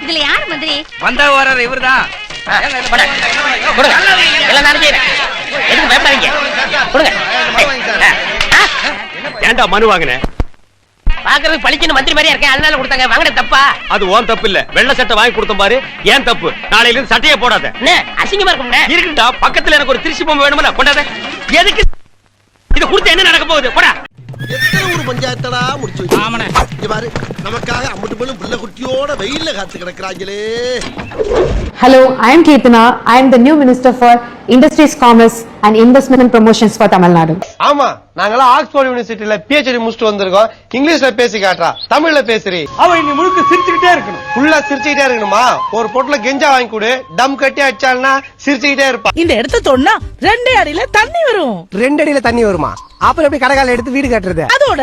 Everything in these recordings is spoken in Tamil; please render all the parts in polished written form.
இதுல யாரு மந்திரி? வந்தா வர்றாரு இவர்தான். ஏன்டா மனு வாங்கின? பாக்குறது பளிச்சுன்னு மந்திரி மாதிரியா இருக்கேன், அதனால கொடுத்தாங்க. வாங்கின தப்பா? அது ஓன் தப்பு இல்ல, வெள்ளை சட்டை வாங்கி கொடுத்த பாரு ஏன் தப்பு. நாளையில இருந்து சட்டையே போடாத. அசிங்கமா இருக்கும். இருக்குடா, பக்கத்துல எனக்கு ஒரு திருச்சி பொம்மை வேணும்ல, கொண்டாத. எதுக்கு இது கொடுத்து என்ன நடக்க போகுது? போடா. எத்தனை ஊர் பஞ்சாயத்தடா முடிச்சு வச்சு பாரு, நமக்காக அம்பட்டு போலும் புள்ள குட்டியோட வெயில்ல காத்து கிடக்குறாங்களே. Hello, I am Keetana. I am the new Minister for Industries, Commerce and Investment and Promotions for Tamil Nadu. ஆமா, நாங்கலாம் ஆக்ஸ்போர்ட் யூனிவர்சிட்டில PhD முடிச்சிட்டு வந்திருக்கோம். இங்கிலீஷ்ல பேசி காட்டுறா, தமிழ்ல பேசுறீ. அவ இன்னி முழுக்க சிரிச்சுக்கிட்டே இருக்கணும். ஃபுல்லா சிரிச்சுக்கிட்டே இருக்கணுமா? ஒரு பொட்டல கெஞ்சா வாங்கி கொடு, டம் கட்டி அடிச்சால்னா சிரிச்சுக்கிட்டே இருப்பா. இந்த இடத்த தொன்னா 2 அடியில தண்ணி வரும். 2 அடியில தண்ணி வருமா? அப்புறம் எப்படி கடகால எடுத்து வீடு கட்டுறது? அதோட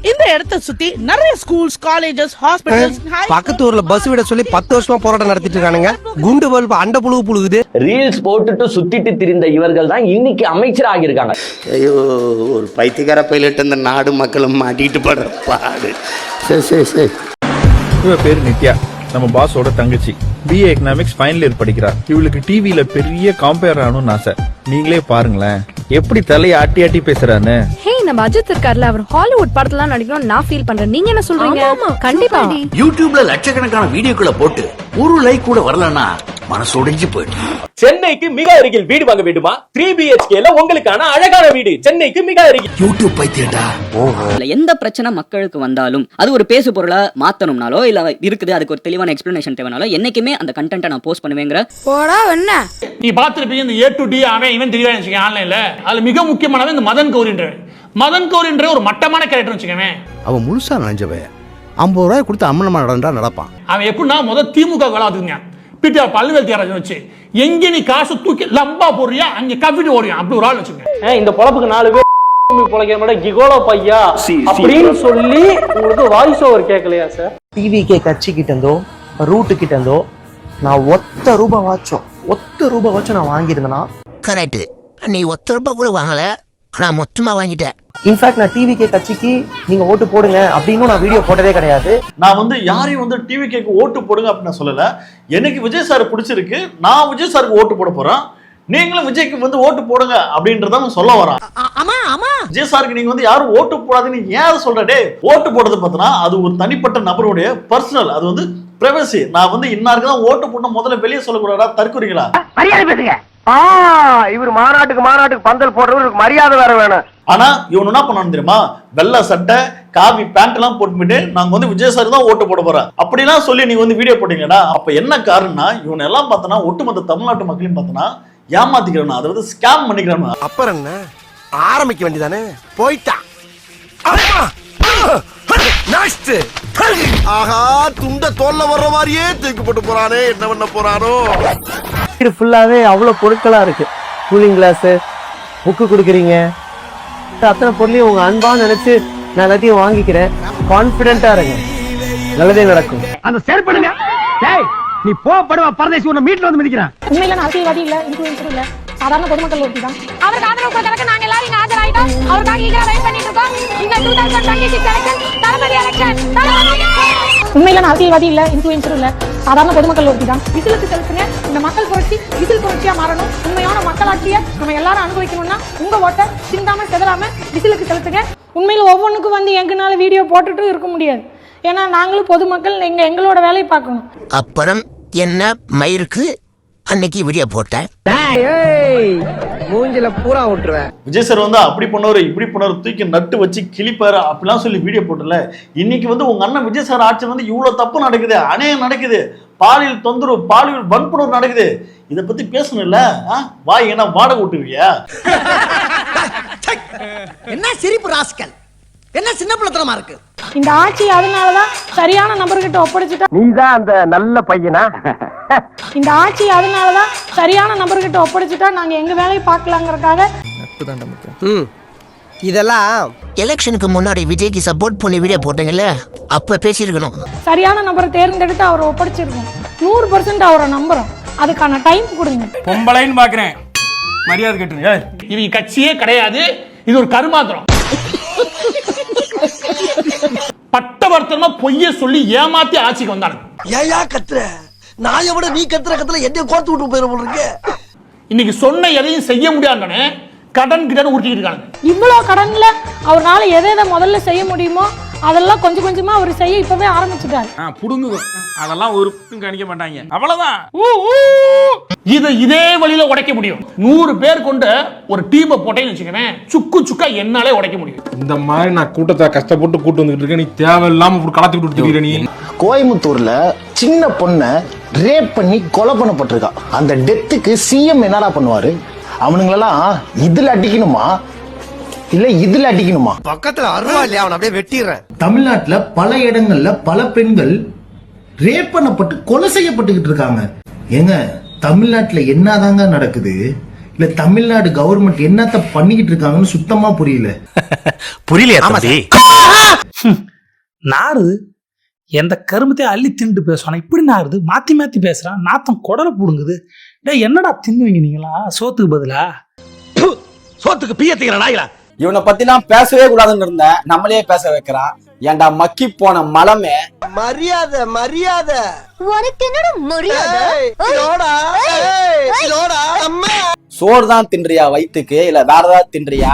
இந்த இடத்த சுத்தி நிறைய ஸ்கூல்ஸ், காலேஜஸ், ஹாஸ்பிடல்ஸ். பக்கத்து ஊர்ல பஸ் விட சொல்லி 10 வருஷமா போராட்டம் நடத்திட்டு இருக்கானுங்க. குண்டு பல்பு அண்ட புழுகு புழுகுது. ரீல்ஸ் போட்டுட்டு சுத்திட்டு திரிந்த இவர்கள் தான் இன்னைக்கு அமைச்சர் ஆகியிருக்காங்க. ஐயோ, ஒரு பைத்தியக்கார பைலட் இந்த நாடு மக்களும் மாட்டிட்டு படுற பாடு. சரி. இவ பேரு நித்யா, நம்ம பாஸோட தங்கச்சி. BA எக்கனாமிக்ஸ் ஃபைனல் இயர் படிக்கிறா. இவளுக்கு டிவில பெரிய காம்பேர் ஆகணும்னு ஆசை. நீங்களே பாருங்களேன் எப்படி தலையை ஆட்டி ஆட்டி பேசுறான்னு. Hey, நம்ம அஜித் இருக்கார்ல, அவர் ஹாலிவுட் படத்துல நடிக்கணும்னு நான் ஃபீல் பண்றேன். நீங்க என்ன சொல்றீங்க? கண்டிப்பா. யூடியூப்ல லட்சக்கணக்கான வீடியோக்களை போட்டு ஒரு லைக் கூட வரலன்னா மனசு உடைஞ்சு போயிட்டு. சென்னைக்கு மிக அருகில் வீடு வாங்க வேண்டுமா? 3 BHKல உங்களுக்கான அழகான வீடு சென்னைக்கு மிக அருகில். யூடியூப் பைத்தியடா. எந்த பிரச்சனை மக்களுக்கு வந்தாலும் அது ஒரு பேசு பொருளா மாத்தணும்னாலோ இல்ல இருக்குது அதுக்கு ஒரு தெளிவான எக்ஸ்பிளனேஷன் தேவைனாலோ என்னைக்குமே அந்த கண்டென்ட்டை நான் போஸ்ட் பண்ணுவேங்கிற. போடா என்ன? நீ பாத்துருப்பீங்க இந்த A to D அவன் இவன் தெரியவே வச்சுக்க ஆன்லைன்ல. அதுல மிக முக்கியமானது இந்த மதன் கௌரின்ற ஒரு மட்டமான கேரக்டர் வச்சுக்கவே. அவன் முழுசா நினைஞ்சவன் 50 ரூபாய் கொடுத்து அம்மனமா நடப்பான். அவன் எப்படின்னா முதல் திமுக வளர்த்துங்க பிடிஆர் பல்லுவேல் தியாகராஜன் வச்சு எங்க நீ காசு தூக்கி லம்பா போடுறியா அங்க கவிட்டு ஓடுறியா அப்படி ஒரு ஆள் வச்சுக்க. இந்த பொழப்புக்கு 4 பேர் பொழைக்கிற மாதிரி கிகோலோ பையா அப்படின்னு சொல்லி உங்களுக்கு வாய்ஸ் ஓவர் கேட்கலையா சார்? டிவிகே கட்சி கிட்ட இருந்தோ ரூட்டு கிட்ட இருந்தோ நான் ஒத்த ரூபாய் வாச்சும் நான் வாங்கியிருந்தேன்னா கரெக்ட். நீ ₹1 கூட வாங்கல, நான் மொத்தமா வாங்கிட்டேன். இன்ஃபேக்ட் நான் டிவிகே கட்சிக்கு நீங்க ஓட்டு போடுங்க அப்படின்னு நான் வீடியோ போட்டதே கிடையாது. நான் வந்து யாரையும் டிவிக்கு ஓட்டு போடுங்க அப்படின்னு நான் சொல்லல. எனக்கு விஜய் சார் பிடிச்சிருக்கு, நான் விஜய் சாருக்கு ஓட்டு போட போறேன். நீங்களும் விஜய்க்கு ஓட்டு போடுங்க அப்படின்றத நான் சொல்ல வரேன். விஜய் சாருக்கு நீங்க யாரும் ஓட்டு போடாதுன்னு ஏன் சொல்றே? ஓட்டு போடுறது பார்த்தனா அது ஒரு தனிப்பட்ட நபருடைய பர்சனல், அது பிரைவசி. நான் இன்னாருக்கு தான் ஓட்டு போட முதல்ல வெளியே சொல்லக்கூடாதா? தற்கொலைங்களா? மரியாதை பேசுங்க. இவர் மாநாட்டுக்கு பந்தல் போடுறவருக்கு மரியாதை வேற வேணும். ஆனா இவன் என்ன பண்ணான்னு தெரியுமா? வெள்ளை சட்டை காவி பேண்ட் எல்லாம் போட்டுட்டு நாங்க விஜய் சார் தான் ஓட்டு போட போறோம் அப்படிலாம் சொல்லி நீங்க வீடியோ போட்டீங்கன்னா அப்ப என்ன காரணம்னா இவன் எல்லாம் பார்த்தனா ஒட்டுமொத்த தமிழ்நாட்டு மக்களையும் பார்த்தனா ஏமாத்திக்கிறான், அதாவது ஸ்கேம் பண்ணிக்கிறான். அப்புறம் என்ன ஆரம்பிக்க வேண்டியதானே? போயிட்டா. ஆஹா, துண்ட தோல்ல வர்ற மாதிரியே தூக்கி போட்டு போறானே, என்ன பண்ண போறானோ? இது ஃபுல்லாவே அவ்வளவு பொருட்களா இருக்கு. கூலிங் கிளாஸ், புக்கு கொடுக்குறீங்க, அத்தனை பொருளையும் உங்க அன்பா நினைச்சு நான் எல்லாத்தையும் வாங்கிக்கிறேன். கான்பிடென்டா இருங்க, நல்லதே நடக்கும். அந்த ஷேர் பண்ணுங்க. டேய் நீ போடுவா பரதேசி உன்னை மீட்ல வந்து மிதிக்கிறான். உண்மையில நான் அரசியல்வாதி இல்ல, இன்ஃப்ளூயன்சர் இல்ல, சாதாரண பொதுமக்கள் ஒருத்தி தான். அவருக்கு ஆதரவு கொடுக்கறதுக்கு நாங்க எல்லாரும் இங்க ஆஜராயிட்டோம். அவருக்காக ஈகரா வெயிட் பண்ணிட்டு இருக்கோம். இந்த 2026 எலெக்ஷன் தளபதி எலெக்ஷன். உண்மையில நான் அரசியல்வாதி இல்ல, இன்ஃப்ளூயன்சர் இல்ல, சாதாரண பொதுமக்கள் ஒருத்தி தான். விசிலுக்கு செலுத்துங்க. இந்த மக்கள் புரட்சி விசில் புரட்சியா மாறணும். உண்மையான மக்களாட்சியை நம்ம எல்லாரும் அனுபவிக்கணும்னா உங்க ஓட்டை சிந்தாம செதறாம விசிலுக்கு செலுத்துங்க. உண்மையில ஒவ்வொன்றுக்கும் எங்கனால வீடியோ போட்டுட்டு இருக்க முடியாது. ஏன்னா நாங்களும் பொதுமக்கள் எங்களோட வேலையை பார்க்கணும். அப்புறம் என்ன மயிருக்கு அன்னைக்கு வீடியோ போட்டேன். மூஞ்சில பூரா விட்டுருவேன். விஜய் சார் அப்படி பண்ணவர் இப்படி பண்ணவர் தூக்கி நட்டு வச்சு கிளிப்பாரு அப்படிலாம் சொல்லி வீடியோ போட்டல. இன்னைக்கு உங்க அண்ணன் விஜய் சார் ஆட்சி இவ்வளவு தப்பு நடக்குது, அநேகம் நடக்குது, பாலியல் தொந்தரவு, பாலியல் வன்புணர்வு நடக்குது. இத பத்தி பேசணும்ல, வாய் என்ன வாடகை விட்டுருவியா? என்ன சிரிப்பு ராஸ்கல், என்ன சின்ன பிள்ளைத்தனமா இருக்கு இந்த ஆட்சி. அதனாலதான் சரியான நபர்கிட்ட ஒப்படைச்சிட்டா. நீதான் அந்த நல்ல பையனா? இந்த ஆட்சி அதனாலதான் சரியான நபர்கிட்ட ஒப்படைச்சிட்டா நாங்க எங்க வேலையை பார்க்கலாங்கிறதுக்காக. இதெல்லாம் எலெக்ஷனுக்கு முன்னாடி விஜய்க்கு சப்போர்ட் பண்ணி வீடியோ போட்டீங்கல்ல, அப்ப பேசியிருக்கணும். சரியான நபரை தேர்ந்தெடுத்து அவரை ஒப்படைச்சிருக்கோம். 100% அவரை நம்புறோம். அதுக்கான டைம் கொடுங்க. பொம்பளைன்னு பாக்குறேன், மரியாதை கேட்டுருங்க. இவங்க கட்சியே கிடையாது, இது ஒரு கருமாத்திரம். பட்டவர்த்தமா பொய்ய சொல்லி ஏமாத்தி ஆட்சிக்கு வந்தாங்க. ஏயா கத்துற? நாயை விட நீ கத்துற என்னைய கோர்த்து விட்டு போயிட போல இன்னைக்கு சொன்ன எதையும் செய்ய முடியாதுன்னு கடன் உருட்டிட்டு இருக்காங்க. இவ்வளவு கடன்ல அவரால எதை முதல்ல செய்ய முடியுமோ அதெல்லாம் கொஞ்சம் கொஞ்சமா அவர் செய்ய இப்பவே ஆரம்பிச்சுட்டாரு. புடுங்குது அதெல்லாம் ஒரு கணிக்க மாட்டாங்க அவ்வளவுதான். இதே வழியில உடைக்க முடியும். 100 பேர் கொண்டு ஒரு டீமை போட்டேன்னு வச்சுக்கவேன், சுக்கா என்னாலே உடைக்க முடியும். இந்த மாதிரி நான் கூட்டத்தை கஷ்டப்பட்டு கூட்டு வந்துட்டு இருக்கேன், நீ தேவையில்லாம கலத்தி விட்டு நீ. கோயம்புத்தூர்ல சின்ன பொண்ணை ரேப் பண்ணி கொலை பண்ணப்பட்டிருக்கா. அந்த டெத்துக்கு சிஎம் என்னடா பண்ணுவாரு? அவனுங்களெல்லாம் இதுல அடிக்கணுமா இல்ல இதுல அடிக்கணுமா? பக்கத்துல அருவா இல்லையா, அவன் அப்படியே வெட்டிடுறேன். தமிழ்நாட்டுல பல இடங்கள்ல பல பெண்கள் ரேப் பண்ணப்பட்டு கொலை செய்யப்பட்டுக்கிட்டு இருக்காங்க. ஏங்க தமிழ்நாட்டுல என்னதாங்க நடக்குது? இல்ல தமிழ்நாடு கவர்மெண்ட் என்னத்த பண்ணிக்கிட்டு இருக்காங்கன்னு சுத்தமா புரியல. நாறு எந்த கருமத்தையும் அள்ளி திண்டு பேசுவானா, இப்படி நாருது மாத்தி மாத்தி பேசுறான், நாத்தம் குடலை புடுங்குது. டேய் என்னடா தின்னுவீங்க நீங்களா சோத்துக்கு பதிலா? சோத்துக்கு பீயத்துக்கிற நாய்களா. இவனை பத்தி நான் பேசவே கூடாதுன்னு இருந்தேன், நம்மளே பேச வைக்கிறான். ஏன்டா மக்கி போன மலமே. மரியாதை மரியாதை உனக்கு என்னடா மரியாதை? சோறு தான் தின்றியா வயிற்றுக்கு, இல்ல வேற ஏதாவது தின்றியா?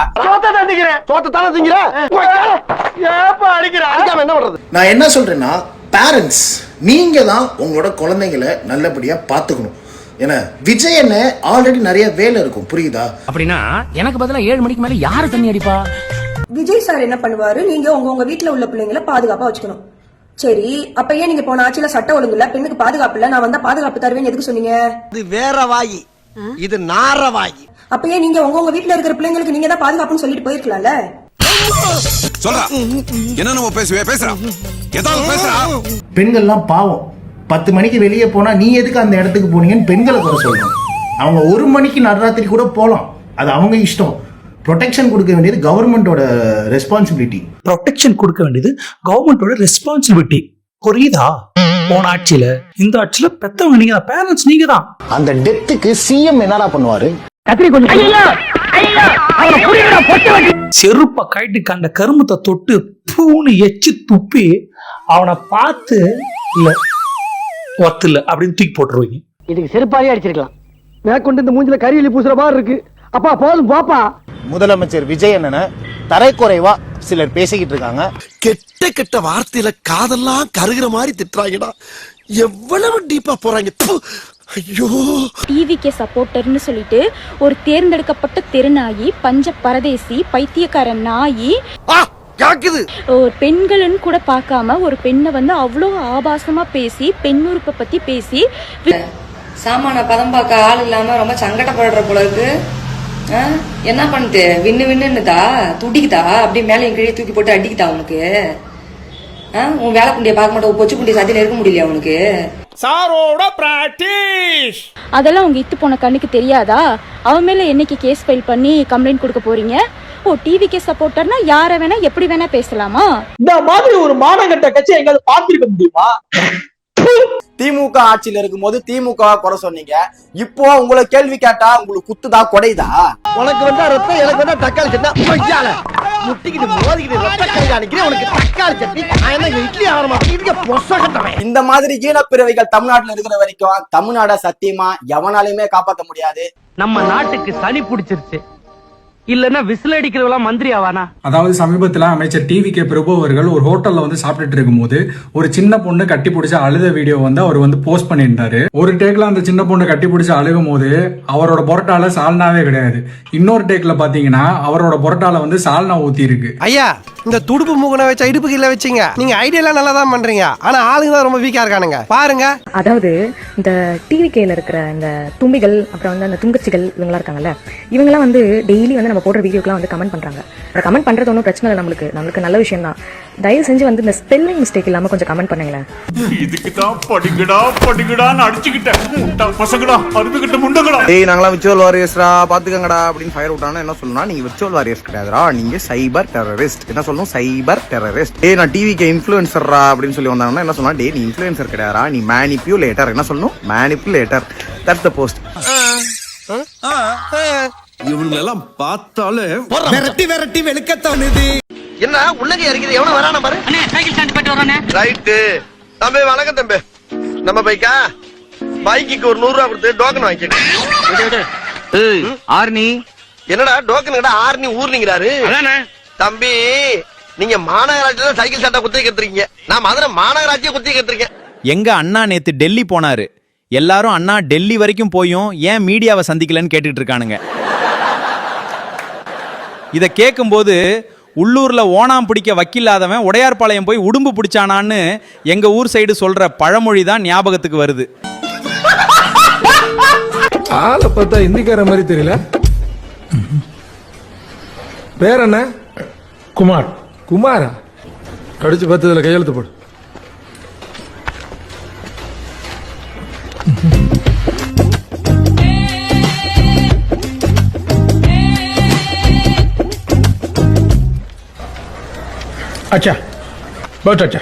நான் என்ன சொல்றேன்னா, பேரண்ட்ஸ் நீங்க தான் உங்களோட குழந்தைங்களை நல்லபடியா பாத்துக்கணும். ஏன்னா விஜய் என்ன ஆல்ரெடி நிறைய வேலை இருக்கும், புரியுதா? அப்படின்னா எனக்கு பதிலா 7 மணிக்கு மேல யாரு தண்ணி அடிப்பா? விஜய் சார் என்ன பண்ணுவாரு, நீங்க உங்க வீட்டுல உள்ள பிள்ளைங்களை பாதுகாப்பா வச்சுக்கணும். சரி, அப்ப ஏன் நீங்க போன ஆட்சியில சட்டம் ஒழுங்குல பெண்ணுக்கு பாதுகாப்பு இல்ல, நான் வந்தா பாதுகாப்பு தருவேன்னு எதுக்கு சொன்னீங்க? இது வேற வாயி, இது நார வாயி. அப்ப ஏன் நீங்க உங்க வீட்டுல இருக்கிற பிள்ளைங்களுக்கு நீங்க தான் பாதுகாப்புன்னு சொல்லிட்டு போயிருக்கலாம்ல? பெண்கள்லாம் பாவம், 10 மணிக்கு வெளியே போனா நீ எதுக்கு அந்த இடத்துக்கு போனீங்கன்னு பெண்களை குறை சொல்லணும். அவங்க 1 மணிக்கு நடுராத்திரி கூட போலாம், அது அவங்க இஷ்டம். ப்ரொடெக்ஷன் கொடுக்க வேண்டியது கவர்மெண்டோட ரெஸ்பான்சிபிலிட்டி. ப்ரொடெக்ஷன் கொடுக்க வேண்டியது கவர்மெண்டோட ரெஸ்பான்சிபிலிட்டி, புரியுதா? போன ஆட்சியில இந்த ஆட்சியில பெத்தவங்க நீங்க தான், பேரண்ட்ஸ் நீங்க தான். அந்த டெத்துக்கு சிஎம் என்னடா பண்ணுவாரு? செருப்ப கைட்டு கண்ட கருமத்தை தொட்டு பூன்னு எச்சு துப்பி அவனை பார்த்து இல்ல ஒத்துல அப்படின்னு தூக்கி போட்டுருவீங்க. இதுக்கு செருப்பாலே அடிச்சிருக்கலாம். மேற்கொண்டு இந்த மூஞ்சில கரியலி பூசுற மாதிரி இருக்கு. அப்பா போதும் பாப்பா. முதலமைச்சர் விஜய் அண்ணனை தரைக்குறைவா சிலர் பேசிக்கிட்டு இருக்காங்க. கெட்ட கெட்ட வார்த்தையில காதெல்லாம் கருகிற மாதிரி திட்டுறாங்கடா. எவ்வளவு டீப்பா போறாங்க. ஐயோ, டிவிகே சப்போர்ட்டர்னு சொல்லிட்டு ஒரு தேர்ந்தெடுக்கப்பட்ட தெருநாயி, பஞ்ச பரதேசி, பைத்தியக்கார நாயி, ஒரு பெண்கள்னு கூட பார்க்காம ஒரு பெண்ணை வந்து அவ்வளோ ஆபாசமா பேசி, பெண் உறுப்பை பத்தி பேசி, சாமான பதம் பார்க்க ஆள் இல்லாம ரொம்ப சங்கடப்படுற போல இருக்கு. என்ன பண்ணிட்டு வின்னுதா துடிக்குதா, அப்படியே மேலே கீழே தூக்கி போட்டு அடிக்குதா உனக்கு? உன் வேலை குண்டிய பார்க்க மாட்டோம், பொச்சு குண்டிய சாத்தியில இருக்க முடியலையா உனக்கு? சாரோட பிராக்டிஸ் அதெல்லாம் உங்க இத்து போன கண்ணுக்கு தெரியாதா? அவன் மேல என்னைக்கு கேஸ் ஃபைல் பண்ணி கம்ப்ளைண்ட் கொடுக்க போறீங்க? ஓ, டிவிகே சப்போர்ட்டர்னா யார வேணா எப்படி வேணா பேசலாமா? இந்த மாதிரி ஒரு மானங்கட்ட கட்சி எங்காவது பார்த்திருக்க முடியுமா? திமுக ஆட்சியில இருக்கும்போது திமுக குறை சொன்னீங்க, இப்போ உங்களை கேள்வி கேட்டா உங்களுக்கு குத்துதா கொடைதா? உனக்கு வந்தா ரத்தம், எனக்கு வந்தா தக்காளி சட்னி. முட்டிக்கிட்டு மோதிக்கிட்டு ரத்த கை காணிக்கிறேன், உனக்கு தக்காளி சட்னி. இட்லி ஆரம்பம். இந்த மாதிரி ஈனப்பிறவைகள் தமிழ்நாட்டுல இருக்கிற வரைக்கும் தமிழ்நாட சத்தியமா எவனாலையுமே காப்பாற்ற முடியாது. நம்ம நாட்டுக்கு சளி பிடிச்சிருச்சு, இல்லன்னா விசில் அடிக்கிறவெல்லாம் மந்திரி ஆவானா? அதாவது சமீபத்துல அமைச்சர் டிவிகே பிரபு அவர்கள் ஒரு ஹோட்டல்ல வந்து சாப்பிட்டுட்டு இருக்கும்போது ஒரு சின்ன பொண்ணு கட்டி பிடிச்ச அழுத வீடியோ வந்து அவர் வந்து போஸ்ட் பண்ணியிருந்தாரு. ஒரு டேக்ல அந்த சின்ன பொண்ணு கட்டி பிடிச்ச அழுகும் போது அவரோட பொரோட்டால சால்னாவே கிடையாது. இன்னொரு டேக்ல பாத்தீங்கன்னா அவரோட பொரோட்டால வந்து சால்னா ஊத்தி இருக்கு. ஐயா, இந்த துடுப்பு மூக்கனை வச்ச இடுப்பு கீழ வச்சீங்க. நீங்க ஐடியா நல்லா தான் பண்றீங்க, ஆனா ஆளுங்க தான் ரொம்ப வீக்கா இருக்கானுங்க பாருங்க. அதாவது இந்த டிவிகேல இருக்கிற இந்த தும்பிகள், அப்புறம் வந்து அந்த துங்கச்சிகள் இவங்களா இருக்காங்கல்ல, இவங்கெல்லாம் வந்து டெய்லி வந்து நம்ம போடுற வீடியோக்கெல்லாம் வந்து கமெண்ட் பண்றாங்க. கமெண்ட் பண்றது ஒன்றும் பிரச்சனை இல்லை, நம்மளுக்கு நல்ல விஷயம் தான். தயவு செஞ்சு வந்து இந்த ஸ்பெல்லிங் மிஸ்டேக் இல்லாம கொஞ்சம் கமெண்ட் பண்ணுங்களேன். இதுக்கு தான் படிக்கடான்னு அடிச்சுக்கிட்டேன் பசங்கடா, அறுத்துக்கிட்ட முண்டங்கடா. ஏய், நாங்களாம் விர்ச்சுவல் வாரியர்ஸ்ரா பாத்துக்கங்கடா அப்படின்னு ஃபயர் விட்டானா என்ன சொல்லணும்? நீங்க விர்ச்சுவல் வாரியர்ஸ் கிடையாதுடா, நீங்க சைபர் டெரரிஸ்ட். என்ன சொல்லணும்? சைபர் டெரரிஸ்ட். ஏய், நான் டிவிக்கு இன்ஃப்ளூயன்சர்ரா அப்படின்னு சொல்லி வந்தாங்கன்னா என்ன சொன்னா? டே, நீ இன்ஃப்ளூயன்சர் கிடையாதுடா, நீ மேனிப்புலேட்டர். என்ன சொல்லணும்? மேனிப்புலேட்டர். That's the post. இவங்களெல்லாம் பார்த்தாலே விரட்டி வெளுக்கத்தானுது. என்ன உள்ளங்க இறக்குது? எவன வரானே பாரு. அண்ணே சைக்கிள் ஸ்டாண்ட் போயிட்டு வரானே. ரைட் தம்பி, வணக்கம் தம்பி. நம்ம பைக்கா பைக்கு ஒரு 100 ரூபா கொடுத்து டோக்கன் வாங்கிக்க. ஆர்னி என்னடா டோக்கன் கடை ஆர்னி ஊர்னிங்கிறாரு. தம்பி நீங்க மாநகராட்சியில சைக்கிள் சட்டை குத்தி கத்துறீங்க, நான் மதுரை மாநகராட்சியை குத்தி கத்துருக்கேன். எங்க அண்ணா நேத்து டெல்லி போனாரு, எல்லாரும் அண்ணா டெல்லி வரைக்கும் போயும் ஏன் மீடியாவை சந்திக்கலன்னு கேட்டுட்டு இருக்கானுங்க. இத கேட்கும்போது உள்ளூர்ல ஓணாம் பிடிக்க வக்கில்லாதவன் உடையார்பாளையம் போய் உடும்பு பிடிச்சானான்னு எங்க ஊர் சைடு சொல்ற பழமொழி தான் ஞாபகத்துக்கு வருது. ஆளை பார்த்தா இந்திக்கார மாதிரி தெரியல. பேர் என்ன? குமார். குமாரா? கடிச்சு பத்ததுல கையெழுத்து போடு. अच्छा बहुत अच्छा.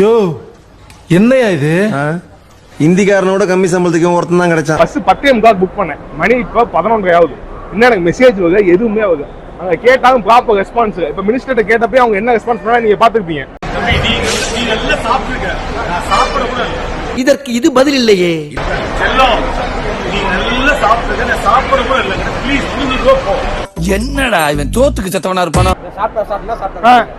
யோ என்னையா இது? இந்திக்காரனோட கம்மி சம்பளத்துக்கு ஒருத்தன் தான் கிடைச்சான். பஸ் 10:45 புக் பண்ணேன், மணி இப்போ 11:30 ஆகுது. இன்னும் எனக்கு மெசேஜ் வருது, எதுவுமே ஆகுது. நாங்க கேட்டாலும் ப்ராப்பர் ரெஸ்பான்ஸ். இப்ப மினிஸ்டர்ட்ட கேட்டப்பே அவங்க என்ன ரெஸ்பான்ஸ் பண்ணா நீங்க பாத்துருப்பீங்க. இதற்கு இது பதில் இல்லையே. என்னடா இவன் தோத்துக்கு செத்தவனா இருப்பானா?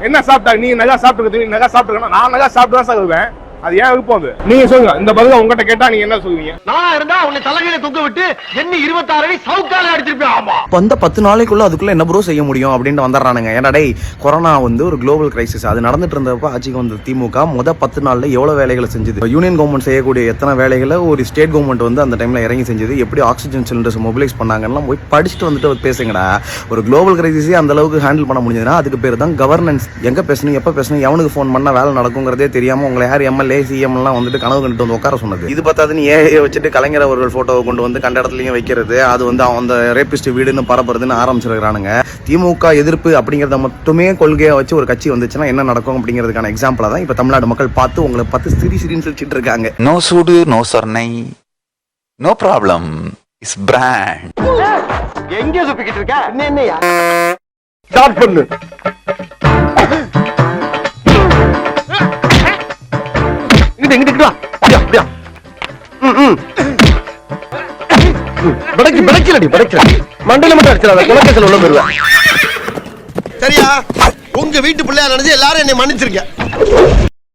என்ன சாப்பிட்டா நீங்க நகா சாப்பிட்டு நகா சாப்பிட்டு நான் நகா சாப்பிட்டு தான் சார் வருவேன். அது ஏன் விருப்பம்? அது நீங்க சொல்லுங்க. இந்த பதில உங்ககிட்ட கேட்டா நீங்க என்ன சொல்லுவீங்க? நான் இருந்தா உன்னை தலைகையில தூக்க விட்டு எண்ணி 26 அடி சவுக்கால அடிச்சிருப்பேன். ஆமா வந்த 10 நாளைக்குள்ள அதுக்குள்ள என்ன ப்ரோ செய்ய முடியும் அப்படின்னு வந்துடுறானுங்க. ஏன்னா டேய் கொரோனா வந்து ஒரு குளோபல் கிரைசிஸ், அது நடந்துட்டு இருந்தப்ப ஆட்சிக்கு வந்த திமுக 10 நாள்ல எவ்வளவு வேலைகளை செஞ்சது. யூனியன் கவர்மெண்ட் செய்யக்கூடிய எத்தனை வேலைகளை ஒரு ஸ்டேட் கவர்மெண்ட் வந்து அந்த டைம்ல இறங்கி செஞ்சது, எப்படி ஆக்சிஜன் சிலிண்டர்ஸ் மொபிலைஸ் பண்ணாங்கன்னு போய் படிச்சுட்டு வந்துட்டு பேசுங்கடா. ஒரு குளோபல் கிரைசிஸே அந்த அளவுக்கு ஹேண்டில் பண்ண முடிஞ்சதுன்னா அதுக்கு பேர் தான் கவர்னன்ஸ். எங்க பேசணும், எப்ப பேசணும், எவனுக்கு ஃபோன் பண்ணா வேலை நடக்குங்கிறதே தெரியாம உங்களை யார் எம்எல்ஏ சிஎம் எல்லாம் வந்துட்டு கனவு கண்டுட்டு வந்து உட்கார சொன்னது. இது பார்த்தாது நீ ஏஐ வச்சுட்டு கலைஞர் அவர்கள் போட்டோவை கொண்டு வந்து கண்ட இடத்துலயும் வைக்கிறது, அது வந்து அந்த ரேபிஸ்ட் வீடுன்னு பரப்புறதுன்னு ஆரம்பிச்சிருக்கானுங்க. திமுக எதிர்ப்பு அப்படிங்கறத மட்டுமே கொள்கையா வச்சு ஒரு கட்சி வந்துச்சுன்னா என்ன நடக்கும் அப்படிங்கிறதுக்கான எக்ஸாம்பிளா தான் இப்ப தமிழ்நாடு மக்கள் பார்த்து உங்களை பார்த்து சிரின்னு சிரிச்சிட்டு இருக்காங்க. நோ சூடு நோ சொர்ணை நோ ப்ராப்ளம் இஸ் பிராண்ட். எங்க சுப்பிக்கிட்டு இருக்க? என்னையா ஸ்டார்ட் பண்ணு. மண்டல மட்டும் அடிச்சிடாத, சரியா? உங்க வீட்டு பிள்ளையா நினைச்சு எல்லாரும் என்னை மன்னிச்சிருக்க.